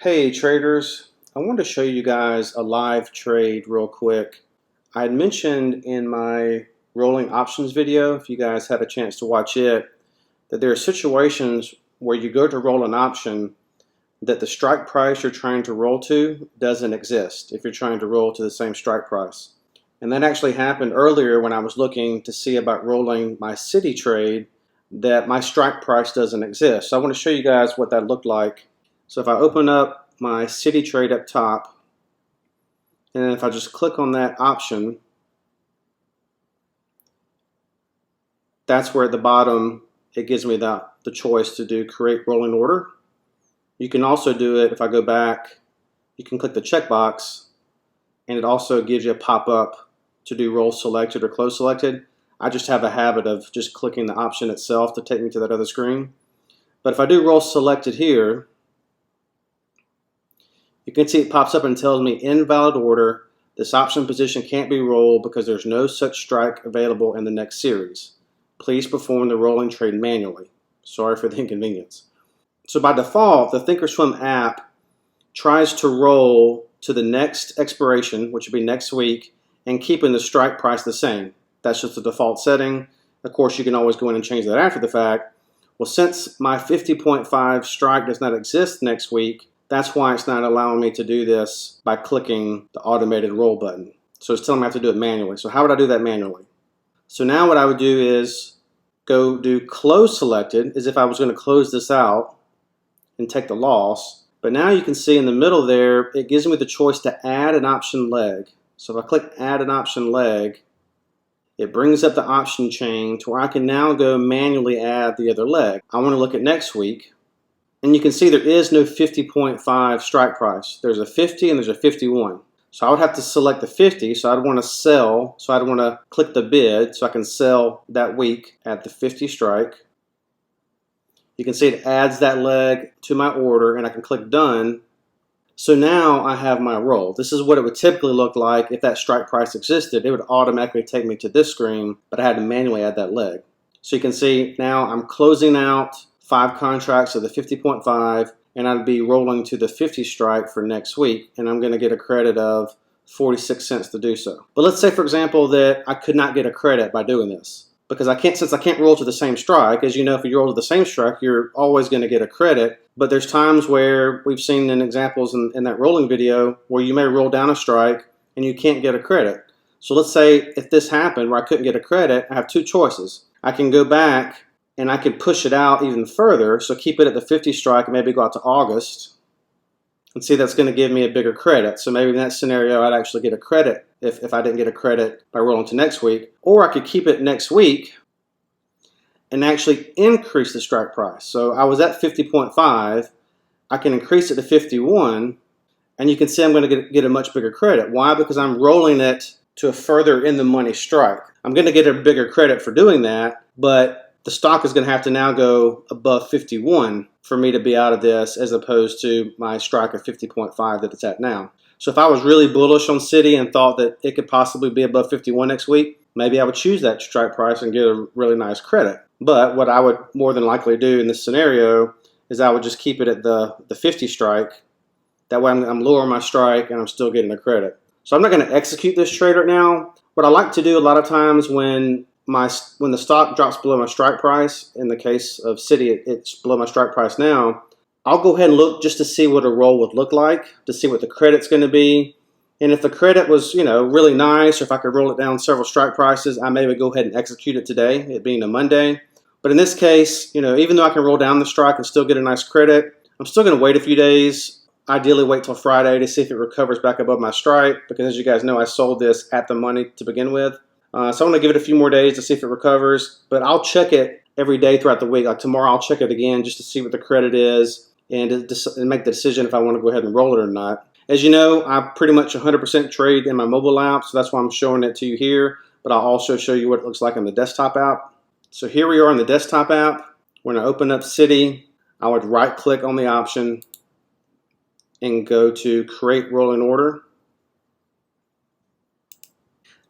Hey traders, I want to show you guys a live trade real quick. I had mentioned in my rolling options video, if you guys had a chance to watch it, that there are situations where you go to roll an option that the strike price you're trying to roll to doesn't exist if you're trying to roll to the same strike price. And that actually happened earlier when I was looking to see about rolling my Citi trade, that my strike price doesn't exist. So I want to show you guys what that looked like. So if I open up my Citi trade up top, and then if I just click on that option, that's where at the bottom it gives me the choice to do create rolling order. You can also do it, if I go back, you can click the checkbox and it also gives you a pop-up to do roll selected or close selected. I just have a habit of just clicking the option itself to take me to that other screen. But if I do roll selected here, you can see it pops up and tells me invalid order. This option position can't be rolled because there's no such strike available in the next series. Please perform the rolling trade manually. Sorry for the inconvenience. So by default, the Thinkorswim app tries to roll to the next expiration, which would be next week, and keeping the strike price the same. That's just the default setting. Of course, you can always go in and change that after the fact. Well, since my 50.5 strike does not exist next week, that's why it's not allowing me to do this by clicking the automated roll button. So it's telling me I have to do it manually. So how would I do that manually? So now what I would do is go do close selected, as if I was going to close this out and take the loss. But now you can see in the middle there, it gives me the choice to add an option leg. So if I click add an option leg, it brings up the option chain to where I can now go manually add the other leg. I want to look at next week. And you can see there is no 50.5 strike price. There's a 50 and there's a 51. So I would have to select the 50, so I'd want to sell. So I'd want to click the bid so I can sell that week at the 50 strike. You can see it adds that leg to my order and I can click done. So now I have my roll. This is what it would typically look like if that strike price existed. It would automatically take me to this screen, but I had to manually add that leg. So you can see now I'm closing out 5 contracts of the 50.5 and I'd be rolling to the 50 strike for next week and I'm going to get a credit of 46 cents to do so. But let's say for example that I could not get a credit by doing this because since I can't roll to the same strike. As you know, if you roll to the same strike you're always going to get a credit, but there's times where we've seen in examples in that rolling video where you may roll down a strike and you can't get a credit. So let's say if this happened where I couldn't get a credit, I have 2 choices. I can go back and I could push it out even further, so keep it at the 50 strike and maybe go out to August. And see, that's going to give me a bigger credit. So maybe in that scenario, I'd actually get a credit if I didn't get a credit by rolling to next week. Or I could keep it next week and actually increase the strike price. So I was at 50.5. I can increase it to 51. And you can see I'm going to get a much bigger credit. Why? Because I'm rolling it to a further in the money strike. I'm going to get a bigger credit for doing that, but the stock is going to have to now go above 51 for me to be out of this as opposed to my strike of 50.5 that it's at now. So if I was really bullish on Citi and thought that it could possibly be above 51 next week, maybe I would choose that strike price and get a really nice credit. But what I would more than likely do in this scenario is I would just keep it at the 50 strike. That way I'm lowering my strike and I'm still getting a credit. So I'm not going to execute this trade right now. What I like to do a lot of times when the stock drops below my strike price, in the case of Citi, it's below my strike price now, I'll go ahead and look just to see what a roll would look like, to see what the credit's going to be. And if the credit was, really nice, or if I could roll it down several strike prices, I may go ahead and execute it today, it being a Monday. But in this case, even though I can roll down the strike and still get a nice credit, I'm still going to wait a few days. Ideally wait till Friday to see if it recovers back above my strike, because as you guys know, I sold this at the money to begin with. So I'm going to give it a few more days to see if it recovers, but I'll check it every day throughout the week. Like tomorrow I'll check it again just to see what the credit is and make the decision if I want to go ahead and roll it or not. As you know, I pretty much 100% trade in my mobile app, so that's why I'm showing it to you here, but I'll also show you what it looks like on the desktop app. So here we are on the desktop app. When I open up Citi, I would right click on the option and go to create rolling order.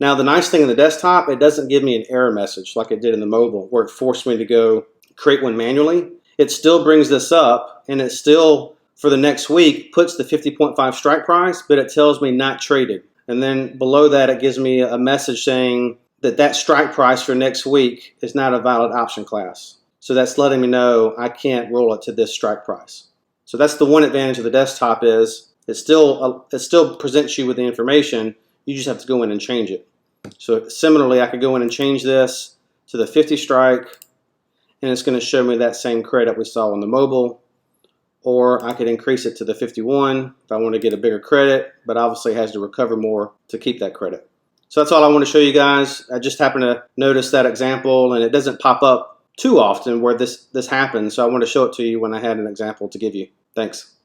Now the nice thing in the desktop, it doesn't give me an error message like it did in the mobile where it forced me to go create one manually. It still brings this up and it still for the next week puts the 50.5 strike price, but it tells me not traded. And then below that, it gives me a message saying that that strike price for next week is not a valid option class. So that's letting me know I can't roll it to this strike price. So that's the one advantage of the desktop is it still presents you with the information. You just have to go in and change it. So similarly, I could go in and change this to the 50 strike, and it's going to show me that same credit we saw on the mobile. Or I could increase it to the 51 if I want to get a bigger credit, but obviously it has to recover more to keep that credit. So that's all I want to show you guys. I just happened to notice that example, and it doesn't pop up too often where this happens, so I want to show it to you when I had an example to give you. Thanks.